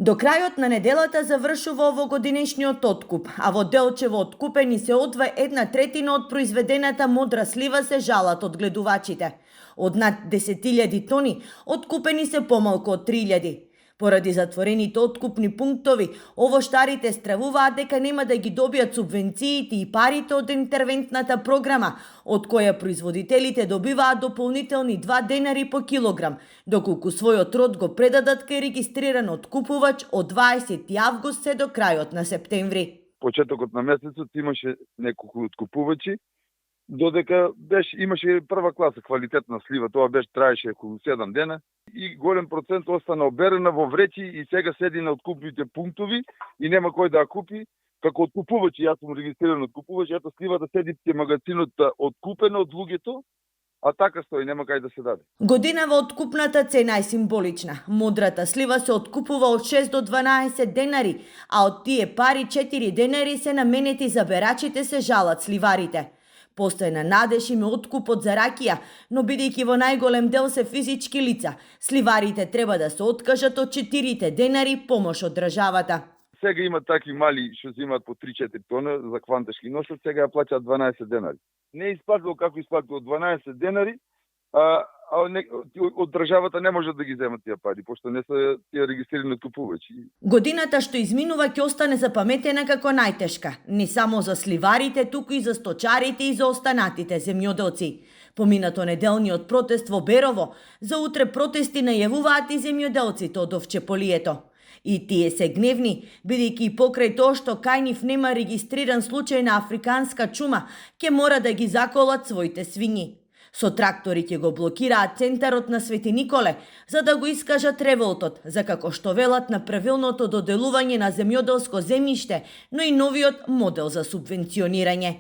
До крајот на неделата завршува овогодинешниот откуп, а во делчево откупени се одва 1/3 од произведената модра слива се жалат од гледувачите. Од над 10.000 тони, откупени се помалку од 3.000. Поради затворените откупни пунктови, овоштарите стравуваат дека нема да ги добијат субвенциите и парите од интервентната програма, од која производителите добиваат дополнителни 2 денари по килограм, доколку својот род го предадат кај регистриран откупувач од 20 август се до крајот на септември. Почетокот на месецот имаше неколку откупувачи, додека имаше прва класа квалитетна слива, тоа траеше околу 7 дена и голем процент остана оберена во вреќи и сега седи на откупните пунктови и нема кој да ја купи. Како откупувач, јас сум регистриран откупувач, ето сливата седи во магазинот откупена од луѓето, а така стои, нема кај да се даде. Годинава откупната цена е символична. Модрата слива се откупува од 6 до 12 денари, а од тие пари 4 денари се наменети за берачите се жалат сливарите. Постојна надеж има откупот за ракија, но бидејќи во најголем дел се физички лица, сливарите треба да се откажат од 4 денари помош од државата. Сега има таки мали што земаат по 3-4 тона за кванташки ношот, сега ја плаќаат 12 денари. Не е исплатило како исплатило 12 денари, од државата не може да ги земат тие пари, пошто не се тие регистрирани откупувачи. Годината што изминува ќе остане запаметена како најтешка, не само за сливарите, туку и за сточарите и за останатите земјоделци. Поминато неделниот протест во Берово, за утре протести најавуваат и земјоделците од овчеполието. И тие се гневни, бидејќи покрај тоа што кај нив нема регистриран случај на африканска чума, ќе мора да ги заколат своите свињи. Со трактори ќе го блокираат центарот на Свети Николе, за да го искажат револтот, за како што велат на правилното доделување на земјоделско земјиште, но и новиот модел за субвенционирање.